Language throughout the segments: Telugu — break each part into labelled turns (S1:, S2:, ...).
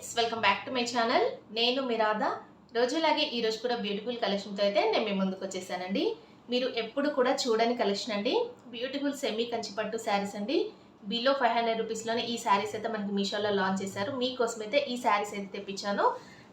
S1: Friends, welcome back to my channel. నేను మీ రాధా. రోజులాగే ఈ రోజు కూడా బ్యూటిఫుల్ కలెక్షన్తో అయితే నేను మీ ముందుకు వచ్చేసానండి. మీరు ఎప్పుడు కూడా చూడని కలెక్షన్ అండి. బ్యూటిఫుల్ సెమీ కంచి పట్టు శారీస్ అండి. బిలో 500 రూపీస్లోనే ఈ శారీస్ అయితే మనకి మీషోలో లాంచ్ చేశారు. మీకోసం అయితే ఈ శారీస్ అయితే తెప్పించాను.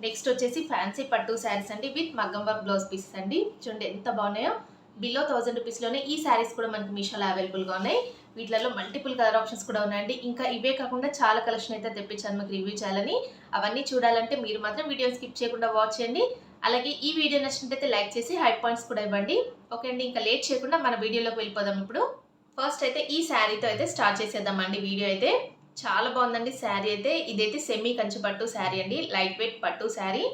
S1: నెక్స్ట్ వచ్చేసి ఫ్యాన్సీ పట్టు శారీస్ అండి విత్ మగ్గం వర్క్ బ్లౌజ్ పీసెస్ అండి. చూడండి ఎంత బాగున్నాయో. బిలో 1000 రూపీస్లోనే ఈ శారీస్ కూడా మనకి మీషోలో అవైలబుల్గా ఉన్నాయి. వీటిలో మల్టిపుల్ కలర్ ఆప్షన్స్ కూడా ఉన్నాయండి. ఇంకా ఇవే కాకుండా చాలా కలెక్షన్ అయితే తెప్పించాను మీకు రివ్యూ చేయాలని. అవన్నీ చూడాలంటే మీరు మాత్రం వీడియో స్కిప్ చేయకుండా వాచ్ చేయండి. అలాగే ఈ వీడియో నచ్చినట్లయితే లైక్ చేసి హై పాయింట్స్ కూడా ఇవ్వండి. ఓకే అండి, ఇంకా లేట్ చేయకుండా మన వీడియోలోకి వెళ్ళిపోదాం. ఇప్పుడు ఫస్ట్ అయితే ఈ శారీతో అయితే స్టార్ట్ చేసేద్దామండి. వీడియో అయితే చాలా బాగుందండి శారీ అయితే. ఇదైతే సెమీ కంచి పట్టు శారీ అండి, లైట్ వెయిట్ పట్టు శారీ.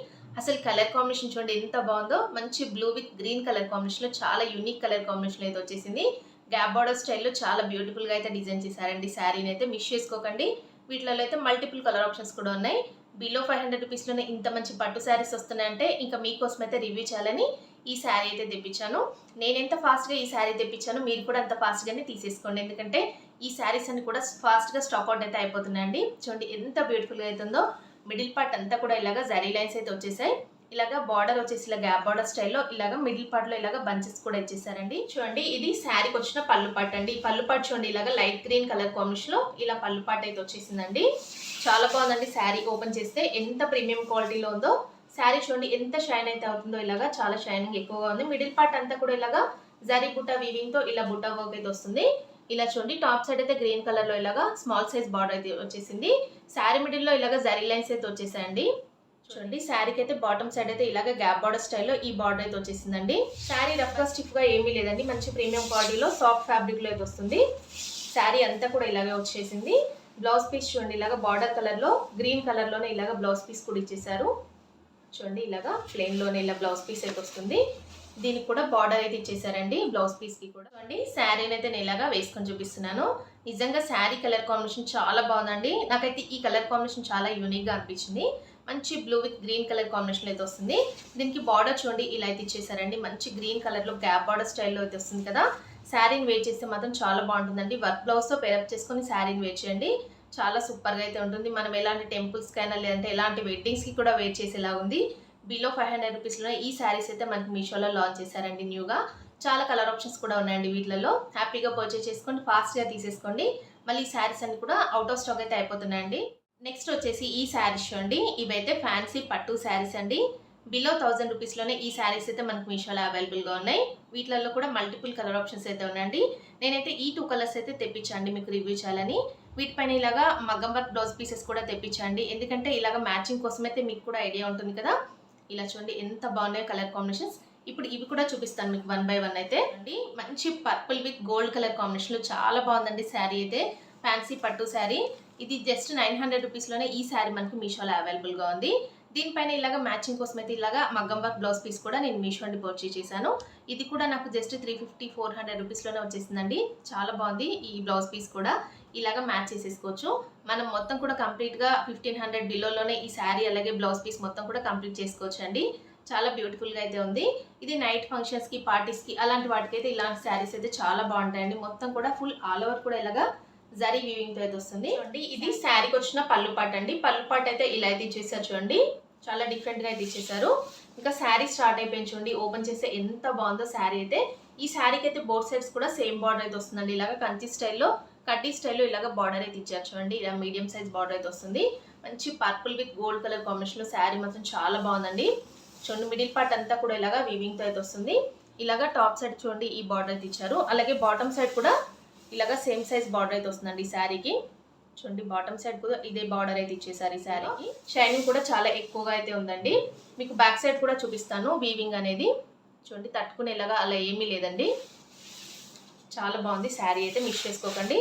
S1: అసలు కలర్ కాంబినేషన్ చూడండి ఎంత బాగుందో. మంచి బ్లూ విత్ గ్రీన్ కలర్ కాంబినేషన్లో చాలా యూనిక్ కలర్ కాంబినేషన్ అయితే వచ్చేసింది. గ్యాప్ బార్డర్ స్టైల్లో చాలా బ్యూటిఫుల్గా అయితే డిజైన్ చేశారండి. శారీని అయితే మిస్ చేసుకోకండి. వీటిలో అయితే మల్టిపుల్ కలర్ ఆప్షన్స్ కూడా ఉన్నాయి. బిలో 500 రూపీస్లోనే ఇంత మంచి పట్టు శారీస్ వస్తున్నాయంటే ఇంకా మీకోసం అయితే రివ్యూ చేయాలని ఈ శారీ అయితే తెప్పించాను. నేను ఎంత ఫాస్ట్గా ఈ శారీ తెప్పించాను, మీరు కూడా అంత ఫాస్ట్గానే తీసేసుకోండి. ఎందుకంటే ఈ శారీస్ అన్ని కూడా ఫాస్ట్గా స్టాక్ అవుట్ అయితే అయిపోతున్నాయండి. చూడండి ఎంత బ్యూటిఫుల్గా అవుతుందో. మిడిల్ పార్ట్ అంతా కూడా ఇలాగా జరీ లైన్స్ అయితే వచ్చేసాయి. ఇలాగా బార్డర్ వచ్చేసి ఇలా గ్యాప్ బార్డర్ స్టైల్లో ఇలాగా మిడిల్ పార్ట్ లో ఇలాగా బంచెస్ కూడా ఇచ్చేసారండి. చూడండి ఇది శారీకి వచ్చిన పళ్ళు పార్ట్ అండి. పళ్ళు పార్ట్ చూడండి ఇలాగా లైట్ గ్రీన్ కలర్ కాంబినేషన్ లో ఇలా పళ్ళు పార్ట్ అయితే వచ్చేసిందండి. చాలా బాగుందండి. శారీ ఓపెన్ చేస్తే ఎంత ప్రీమియం క్వాలిటీలో ఉందో. శారీ చూడండి ఎంత షైన్ అయితే అవుతుందో. ఇలాగా చాలా షైనింగ్ ఎక్కువగా ఉంది. మిడిల్ పార్ట్ అంతా కూడా ఇలాగా జరీ బుట్ట వీవింగ్ తో ఇలా బుట్ట వర్క్ అయితే వస్తుంది. ఇలా చూడండి టాప్ సైడ్ అయితే గ్రీన్ కలర్ లో ఇలాగా స్మాల్ సైజ్ బార్డర్ అయితే వచ్చేసింది. శారీ మిడిల్ లో ఇలాగా జరీ లైన్స్ అయితే వచ్చేసాయండి. చూడండి శారీకి అయితే బాటమ్ సైడ్ అయితే ఇలాగ గ్యాప్ బార్డర్ స్టైల్లో ఈ బార్డర్ అయితే వచ్చేసిందండి. శారీ రఫ్ గా స్టిఫ్ గా ఏమీ లేదండి. మంచి ప్రీమియం క్వాలిటీలో సాఫ్ట్ ఫ్యాబ్రిక్ లో అయితే వస్తుంది. శారీ అంతా కూడా ఇలాగే వచ్చేసింది. బ్లౌజ్ పీస్ చూడండి ఇలాగ బార్డర్ కలర్ లో గ్రీన్ కలర్ లోనే ఇలాగ బ్లౌజ్ పీస్ కూడా ఇచ్చేసారు. చూడండి ఇలాగా ప్లెయిన్ లోనే ఇలా బ్లౌజ్ పీస్ అయితే వస్తుంది. దీనికి కూడా బార్డర్ అయితే ఇచ్చేసారండి బ్లౌజ్ పీస్ కి కూడా. చూడండి శారీని అయితే నేను ఇలాగా వేసుకొని చూపిస్తున్నాను. నిజంగా శారీ కలర్ కాంబినేషన్ చాలా బాగుందండి. నాకైతే ఈ కలర్ కాంబినేషన్ చాలా యూనిక్ గా అనిపించింది. మంచి blue with green colour combination అయితే వస్తుంది. దీనికి బార్డర్ చూడండి ఇలా అయితే ఇచ్చేసారండి. మంచి గ్రీన్ కలర్ లో గ్యాప్ బార్డర్ స్టైల్లో అయితే వస్తుంది కదా. శారీని వేర్ చేస్తే మాత్రం చాలా బాగుంటుందండి. వర్క్ బ్లౌజ్ తో పేరప్ చేసుకొని శారీని వేర్ చేయండి. చాలా సూపర్ గా అయితే ఉంటుంది. మనం ఎలాంటి టెంపుల్స్ కైనా లేదంటే ఎలాంటి వెడ్డింగ్స్ కి కూడా వేర్ చేసేలా ఉంది. బిలో 500 రూపీస్లో ఈ శారీస్ అయితే మనకి మీషోలో లాంచ్ చేశారండి న్యూగా. చాలా కలర్ ఆప్షన్స్ కూడా ఉన్నాయండి వీటిలలో. హ్యాపీగా పర్చేస్ చేసుకోండి, ఫాస్ట్గా తీసేసుకోండి. మళ్ళీ ఈ శారీస్ అన్ని కూడా అవుట్ ఆఫ్ స్టాక్ అయితే అయిపోతున్నాయండి. నెక్స్ట్ వచ్చేసి ఈ శారీస్ చూడండి. ఇవైతే ఫ్యాన్సీ పట్టు శారీస్ అండి. బిలో 1000 రూపీస్లోనే ఈ శారీస్ అయితే మనకి మీషోలో అవైలబుల్గా ఉన్నాయి. వీటిలలో కూడా మల్టిపుల్ కలర్ ఆప్షన్స్ అయితే ఉన్నాయండి. నేనైతే ఈ 2 కలర్స్ అయితే తెప్పించండి మీకు రివ్యూ చేయాలని. వీటిపైన ఇలాగా మగ్గం వర్క్ బ్లౌజ్ పీసెస్ కూడా తెప్పించండి. ఎందుకంటే ఇలాగ మ్యాచింగ్ కోసం అయితే మీకు కూడా ఐడియా ఉంటుంది కదా. ఇలా చూడండి ఎంత బాగున్నాయో కలర్ కాంబినేషన్స్. ఇప్పుడు ఇవి కూడా చూపిస్తాను మీకు 1 by 1 అయితే అండి. మంచి పర్పుల్ విత్ గోల్డ్ కలర్ కాంబినేషన్లో చాలా బాగుందండి శారీ అయితే. ఫ్యాన్సీ పట్టు శారీ. ఇది జస్ట్ 900 రూపీస్లోనే ఈ శారీ మనకి మీషోలో అవైలబుల్గా ఉంది. దీనిపైన ఇలాగ మ్యాచింగ్ కోసం అయితే ఇలాగ మగ్గం వర్క్ బ్లౌజ్ పీస్ కూడా నేను మీషో నుండి పర్చేస్ చేశాను. ఇది కూడా నాకు జస్ట్ 350-400 రూపీస్లోనే వచ్చేసిందండి. చాలా బాగుంది. ఈ బ్లౌజ్ పీస్ కూడా ఇలాగ మ్యాచ్ చేసేసుకోవచ్చు. మనం మొత్తం కూడా కంప్లీట్గా 1500 బిలోలోనే ఈ శారీ అలాగే బ్లౌజ్ పీస్ మొత్తం కూడా కంప్లీట్ చేసుకోవచ్చు అండి. చాలా బ్యూటిఫుల్గా అయితే ఉంది. ఇది నైట్ ఫంక్షన్స్కి పార్టీస్కి అలాంటి వాటికైతే ఇలాంటి శారీస్ అయితే చాలా బాగుంటాయండి. మొత్తం కూడా ఫుల్ ఆల్ ఓవర్ కూడా ఇలాగా జరీ వీవింగ్ తో అయితే వస్తుంది. చూడండి ఇది శారీకి వచ్చిన పళ్ళు పాట్ అండి. పళ్ళు పాట్ అయితే ఇలా అయితే ఇచ్చేసారు చూడండి. చాలా డిఫరెంట్ గా అయితే ఇచ్చేసారు. ఇంకా శారీ స్టార్ట్ అయిపోయింది చూడండి. ఓపెన్ చేస్తే ఎంత బాగుందో శారీ అయితే. ఈ శారీకి అయితే బోత్ సైడ్స్ కూడా సేమ్ బార్డర్ అయితే వస్తుందండి. ఇలాగా కంచి స్టైల్లో కడ్డీ స్టైల్లో ఇలాగ బార్డర్ అయితే ఇచ్చారు చూడండి. ఇలా మీడియం సైజ్ బార్డర్ అయితే వస్తుంది. మంచి purple with gold colour combination లో శారీ మాత్రం చాలా బాగుందండి. చూడండి మిడిల్ పార్ట్ అంతా కూడా ఇలాగా వీవింగ్ తో అయితే వస్తుంది. ఇలాగా టాప్ సైడ్ చూడండి ఈ బార్డర్ అయితే ఇచ్చారు. అలాగే బాటమ్ సైడ్ కూడా ఇలాగా సేమ్ సైజ్ బార్డర్ అయితే వస్తుందండి ఈ శారీకి. చూడండి బాటమ్ సైడ్ కూడా ఇదే బార్డర్ అయితే ఇచ్చేసారు ఈ శారీకి. షైనింగ్ కూడా చాలా ఎక్కువగా అయితే ఉందండి. మీకు బ్యాక్ సైడ్ కూడా చూపిస్తాను. వీవింగ్ అనేది చూడండి తట్టుకునేలాగా అలా ఏమీ లేదండి. చాలా బాగుంది శారీ అయితే, మిస్ చేసుకోకండి.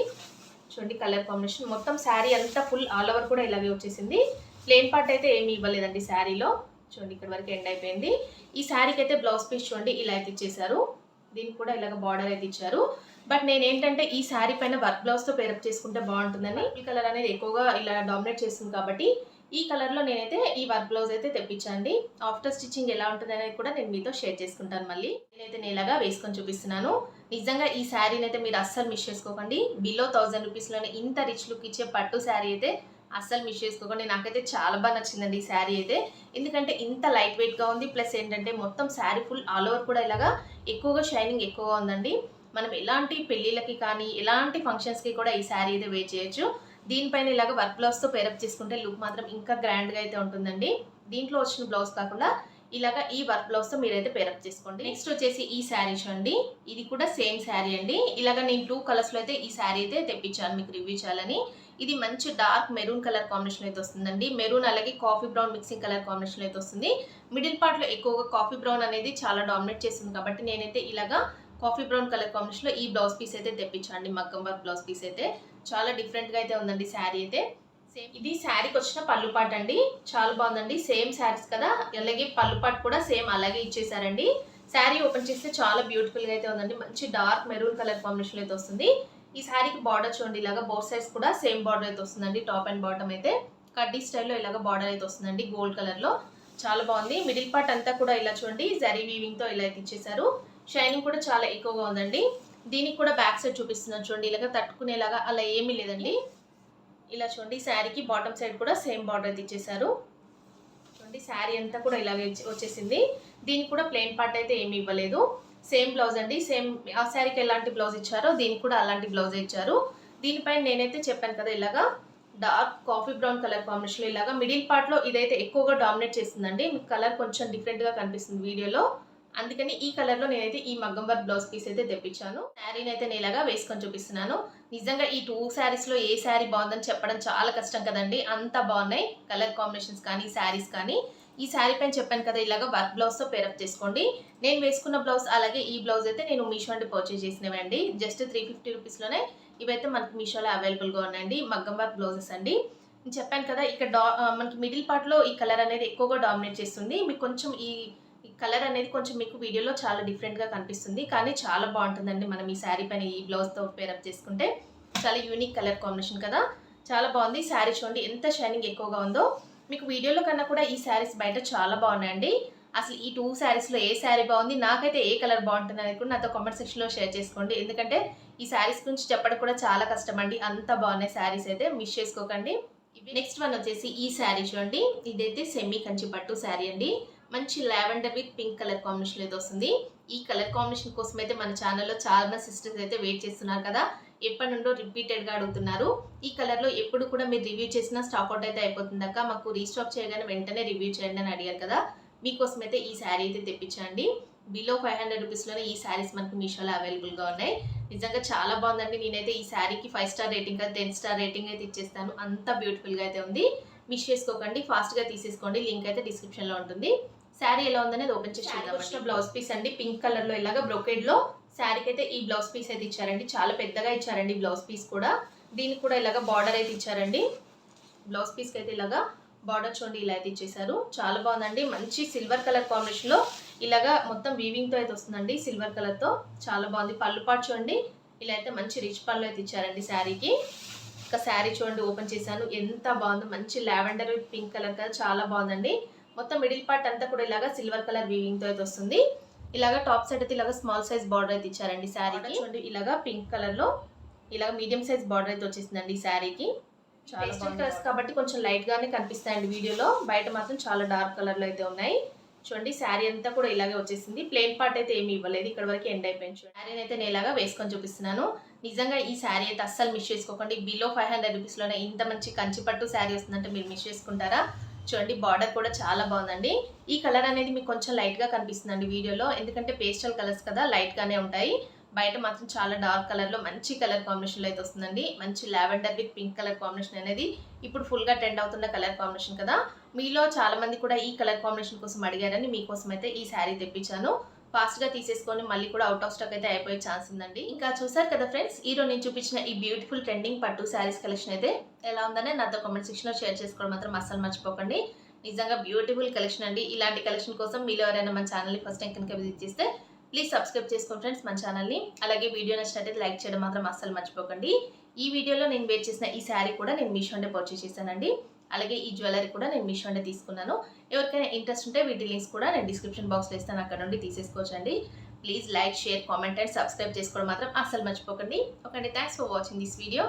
S1: చూడండి కలర్ కాంబినేషన్ మొత్తం శారీ అంతా ఫుల్ ఆల్ ఓవర్ కూడా ఇలాగే వచ్చేసింది. ప్లెయిన్ పార్ట్ అయితే ఏమీ ఇవ్వలేదండి శారీలో. చూడండి ఇక్కడ వరకు ఎండ్ అయిపోయింది. ఈ శారీకి అయితే బ్లౌజ్ పీస్ చూడండి ఇలా అయితే ఇచ్చేసారు. దీనికి కూడా ఇలాగ బార్డర్ అయితే ఇచ్చారు. బట్ నేనేంటంటే ఈ శారీ పైన వర్క్ బ్లౌజ్తో పేరప్ చేసుకుంటే బాగుంటుందని. ఈ కలర్ అనేది ఎక్కువగా ఇలా డామినేట్ చేస్తుంది కాబట్టి ఈ కలర్లో నేనైతే ఈ వర్క్ బ్లౌజ్ అయితే తెప్పించండి. ఆఫ్టర్ స్టిచ్చింగ్ ఎలా ఉంటుంది అనేది కూడా నేను మీతో షేర్ చేసుకుంటాను. మళ్ళీ నేనైతే నేలాగా వేసుకొని చూపిస్తున్నాను. నిజంగా ఈ శారీని అయితే మీరు అస్సలు మిస్ చేసుకోకండి. బిలో 1000 రూపీస్లోనే ఇంత రిచ్ లుక్ ఇచ్చే పట్టు శారీ అయితే అస్సలు మిస్ చేసుకోకండి. నాకైతే చాలా బాగా నచ్చిందండి ఈ శారీ అయితే. ఎందుకంటే ఇంత లైట్ వెయిట్గా ఉంది, ప్లస్ ఏంటంటే మొత్తం శారీ ఫుల్ ఆల్ ఓవర్ కూడా ఇలాగా ఎక్కువగా షైనింగ్ ఎక్కువగా ఉందండి. మనం ఎలాంటి పెళ్ళిళ్ళకి కానీ ఎలాంటి ఫంక్షన్స్కి కూడా ఈ శారీ అయితే వేర్ చేయొచ్చు. దీనిపైన ఇలాగ వర్క్ బ్లౌజ్తో పేరప్ చేసుకుంటే లుక్ మాత్రం ఇంకా గ్రాండ్గా అయితే ఉంటుందండి. దీంట్లో వచ్చిన బ్లౌజ్ కాకుండా ఇలాగ ఈ వర్క్ బ్లౌజ్తో మీరైతే పేరప్ చేసుకోండి. నెక్స్ట్ వచ్చేసి ఈ శారీ చూడండి. ఇది కూడా సేమ్ శారీ అండి. ఇలాగ నేను 2 కలర్స్లో అయితే ఈ శారీ అయితే తెప్పించాను మీకు రివ్యూ చేయాలని. ఇది మంచి డార్క్ మెరూన్ కలర్ కాంబినేషన్ అయితే వస్తుందండి. మెరూన్ అలాగే coffee brown mixing colour combination అయితే వస్తుంది. మిడిల్ పార్ట్లో ఎక్కువగా కాఫీ బ్రౌన్ అనేది చాలా డామినేట్ చేస్తుంది కాబట్టి నేనైతే ఇలాగా కాఫీ బ్రౌన్ కలర్ కాంబినేషన్లో ఈ బ్లౌజ్ పీస్ అయితే తెప్పించండి. మగ్గం వర్క్ బ్లౌజ్ పీస్ అయితే చాలా డిఫరెంట్గా అయితే ఉందండి శారీ అయితే. సేమ్ ఇది శారీకి వచ్చిన పళ్ళు పాట అండి. చాలా బాగుందండి. సేమ్ శారీస్ కదా, అలాగే పళ్ళు పాట కూడా సేమ్ అలాగే ఇచ్చేసారండి. శారీ ఓపెన్ చేస్తే చాలా బ్యూటిఫుల్గా అయితే ఉందండి. మంచి డార్క్ మెరూన్ కలర్ కాంబినేషన్ అయితే వస్తుంది. ఈ శారీకి బార్డర్ చూడండి, ఇలాగా బోత్ సైడ్స్ కూడా సేమ్ బార్డర్ అయితే వస్తుందండి. టాప్ అండ్ బాటమ్ అయితే కడ్డీ స్టైల్లో ఇలాగ బార్డర్ అయితే వస్తుందండి గోల్డ్ కలర్లో. చాలా బాగుంది. మిడిల్ పార్ట్ అంతా కూడా ఇలా చూడండి జరీ వీవింగ్తో ఇలా అయితే ఇచ్చేసారు. షైనింగ్ కూడా చాలా ఎక్కువగా ఉందండి. దీనికి కూడా బ్యాక్ సైడ్ చూపిస్తున్నాను చూడండి, ఇలాగ తట్టుకునేలాగా అలా ఏమీ లేదండి. ఇలా చూడండి శారీకి బాటమ్ సైడ్ కూడా సేమ్ బార్డర్ అయితే ఇచ్చేసారు. చూడండి శారీ అంతా కూడా ఇలాగే వచ్చేసింది. దీనికి కూడా ప్లెయిన్ పార్ట్ అయితే ఏమి ఇవ్వలేదు. సేమ్ బ్లౌజ్ అండి. సేమ్ ఆ శారీకి ఎలాంటి బ్లౌజ్ ఇచ్చారో దీనికి కూడా అలాంటి బ్లౌజ్ ఇచ్చారు. దీనిపైన నేనైతే చెప్పాను కదా ఇలాగా డార్క్ కాఫీ బ్రౌన్ కలర్ కాంబినేషన్లో ఇలాగా మిడిల్ పార్ట్లో ఇదైతే ఎక్కువగా డామినేట్ చేస్తుందండి. మీకు కలర్ కొంచెం డిఫరెంట్గా కనిపిస్తుంది వీడియోలో. అందుకని ఈ కలర్లో నేనైతే ఈ మగ్గం వర్క్ బ్లౌజ్ పీస్ అయితే తెప్పించాను. శారీని అయితే నేను ఇలాగా వేసుకొని చూపిస్తున్నాను. నిజంగా ఈ 2 శారీస్లో ఏ శారీ బాగుందని చెప్పడం చాలా కష్టం కదండి. అంత బాగున్నాయి కలర్ కాంబినేషన్స్ కానీ శారీస్ కానీ. ఈ శారీ పైన చెప్పాను కదా ఇలాగా వర్క్ బ్లౌజ్తో పేరప్ చేసుకోండి. నేను వేసుకున్న బ్లౌజ్ అలాగే ఈ బ్లౌజ్ అయితే నేను మీషో అంటే పర్చేజ్ చేసినవండి. జస్ట్ 350 రూపీస్లోనే ఇవైతే మనకి మీషోలో అవైలబుల్గా ఉన్నాయండి. మగ్గం వర్క్ బ్లౌజెస్ అండి. నేను చెప్పాను కదా ఇక్కడ మనకి మిడిల్ పార్ట్లో ఈ కలర్ అనేది ఎక్కువగా డామినేట్ చేస్తుంది. మీకు కొంచెం ఈ కలర్ అనేది కొంచెం మీకు వీడియోలో చాలా డిఫరెంట్గా కనిపిస్తుంది, కానీ చాలా బాగుంటుందండి. మనం ఈ శారీ పైన ఈ బ్లౌజ్తో పేరప్ చేసుకుంటే చాలా యూనిక్ కలర్ కాంబినేషన్ కదా, చాలా బాగుంది. శారీ చూడండి ఎంత షైనింగ్ ఎక్కువగా ఉందో. మీకు వీడియోలో కన్నా కూడా ఈ శారీస్ బయట చాలా బాగున్నాయండి. అసలు ఈ 2 శారీస్లో ఏ శారీ బాగుంది, నాకైతే ఏ కలర్ బాగుంటుంది అనేది కూడా నాతో కామెంట్ సెక్షన్లో షేర్ చేసుకోండి. ఎందుకంటే ఈ శారీస్ గురించి చెప్పడం కూడా చాలా కష్టం అండి. అంత బాగున్నాయి శారీస్ అయితే, మిస్ చేసుకోకండి. నెక్స్ట్ వన్ వచ్చేసి ఈ శారీ చూడండి. ఇదైతే సెమీ కంచి పట్టు శారీ అండి. మంచి lavender with pink colour combination అయితే వస్తుంది. ఈ కలర్ కాంబినేషన్ కోసం అయితే మన ఛానల్లో చాలా మంది సిస్టర్స్ అయితే వెయిట్ చేస్తున్నారు కదా, ఎప్పటి నుండో రిపీటెడ్గా అడుగుతున్నారు. ఈ కలర్లో ఎప్పుడు కూడా మీరు రివ్యూ చేసినా స్టాక్ అవుట్ అయితే అయిపోతుందాక మాకు రీస్టాక్ చేయగానే వెంటనే రివ్యూ చేయండి అని అడిగారు కదా, మీకోసం అయితే ఈ శారీ అయితే తెప్పించండి. బిలో 500 రూపీస్లోనే ఈ శారీస్ మనకు మీషోలో అవైలబుల్గా ఉన్నాయి. నిజంగా చాలా బాగుందండి. నేనైతే ఈ శారీకి 5 స్టార్ రేటింగ్ 10 స్టార్ రేటింగ్ అయితే ఇచ్చేస్తాను. అంత బ్యూటిఫుల్గా అయితే ఉంది. మిస్ చేసుకోకండి, ఫాస్ట్గా తీసేసుకోండి. లింక్ అయితే డిస్క్రిప్షన్లో ఉంటుంది. శారీ ఎలా ఉందనేది ఓపెన్ చేసి చూద్దాం. బ్లౌజ్ పీస్ అండి, పింక్ కలర్లో ఇలాగా బ్రొకేడ్లో శారీకి అయితే ఈ బ్లౌజ్ పీస్ అయితే ఇచ్చారండి. చాలా పెద్దగా ఇచ్చారండి బ్లౌజ్ పీస్ కూడా. దీనికి కూడా ఇలాగా బార్డర్ అయితే ఇచ్చారండి. బ్లౌజ్ పీస్కి అయితే ఇలాగా బార్డర్ చూడండి ఇలా అయితే ఇచ్చేసారు. చాలా బాగుందండి. మంచి సిల్వర్ కలర్ కాంబినేషన్లో ఇలాగా మొత్తం వీవింగ్తో అయితే వస్తుందండి సిల్వర్ కలర్తో. చాలా బాగుంది. పళ్ళు పాటు చూడండి ఇలా అయితే మంచి రిచ్ పళ్ళు అయితే ఇచ్చారండి శారీకి. ఇంకా శారీ చూడండి ఓపెన్ చేశాను, ఎంత బాగుందో. మంచి లావెండర్ విత్ పింక్ కలర్ కదా, చాలా బాగుందండి. మొత్తం మిడిల్ పార్ట్ అంతా కూడా ఇలాగా సిల్వర్ కలర్ వీవింగ్తో అయితే వస్తుంది. ఇలాగా టాప్ సైడ్ అయితే ఇలాగా స్మాల్ సైజ్ బార్డర్ అయితే ఇచ్చారండి శారీకి. చూడండి ఇలాగా పింక్ కలర్లో ఇలాగ మీడియం సైజ్ బార్డర్ అయితే వచ్చేసిందండి ఈ శారీకి. చాలా కలర్స్ కాబట్టి కొంచెం లైట్గానే కనిపిస్తాయండి వీడియోలో, బయట మాత్రం చాలా డార్క్ కలర్లో అయితే ఉన్నాయి. చూడండి శారీ అంతా కూడా ఇలాగే వచ్చేసింది. ప్లెయిన్ పార్ట్ అయితే ఏమి ఇవ్వలేదు, ఇక్కడ వరకు ఎండ్ అయిపోయింది. శారీని అయితే నేను ఇలాగా వేసుకొని చూపిస్తున్నాను. నిజంగా ఈ శారీ అయితే అస్సలు మిస్ చేసుకోకండి. బిలో 500 రూపీస్లోనే ఇంత మంచి కంచి పట్టు శారీ వస్తుందంటే మీరు మిస్ చేసుకుంటారా? చూడండి బార్డర్ కూడా చాలా బాగుందండి. ఈ కలర్ అనేది మీకు కొంచెం లైట్గా కనిపిస్తుందండి వీడియోలో, ఎందుకంటే పేస్టల్ కలర్స్ కదా లైట్గానే ఉంటాయి. బయట మాత్రం చాలా డార్క్ కలర్లో మంచి కలర్ కాంబినేషన్లో అయితే వస్తుందండి. మంచి lavender with pink colour combination అనేది ఇప్పుడు ఫుల్గా ట్రెండ్ అవుతున్న కలర్ కాంబినేషన్ కదా. మీలో చాలా మంది కూడా ఈ కలర్ కాంబినేషన్ కోసం అడిగారని మీకోసం అయితే ఈ శారీ తెప్పించాను. ఫాస్ట్గా తీసేసుకొని మళ్ళీ కూడా అవుట్ ఆఫ్ స్టాక్ అయితే అయిపోయే ఛాన్స్ ఉందండి. ఇంకా చూసారు కదా ఫ్రెండ్స్, ఈరోజు నేను చూపించిన ఈ బ్యూటిఫుల్ ట్రెండింగ్ పట్టు శారీస్ కలెక్షన్ అయితే ఎలా ఉందనే నాతో కామెంట్ సెక్షన్లో షేర్ చేసుకోవడం మాత్రం అస్సలు మర్చిపోకండి. నిజంగా బ్యూటిఫుల్ కలెక్షన్ అండి. ఇలాంటి కలెక్షన్ కోసం మీలో ఎవరైనా మన ఛానల్ని ఫస్ట్ టైం కనుక విజిట్ చేస్తే ప్లీజ్ సబ్స్క్రైబ్ చేసుకోండి ఫ్రెండ్స్ మన ఛానల్ని. అలాగే వీడియో నచ్చినట్లయితే లైక్ చేయడం మాత్రం అస్సలు మర్చిపోకండి. ఈ వీడియోలో నేను వేర్ చేసిన ఈ శారీ కూడా నేను మీషో అంటే పర్చేస్ చేశానండి. అలాగే ఈ జ్యువెలరీ కూడా నేను మీషో అంటే తీసుకున్నాను. ఎవరికైనా ఇంట్రెస్ట్ ఉంటే వీటి లింక్స్ కూడా నేను డిస్క్రిప్షన్ బాక్స్లో ఇస్తాను, అక్కడ నుండి తీసేసుకోవచ్చండి. Please like, share, comment and subscribe చేసుకోవడం మాత్రం అస్సలు మర్చిపోకండి. ఓకే అండి, thanks for watching this video.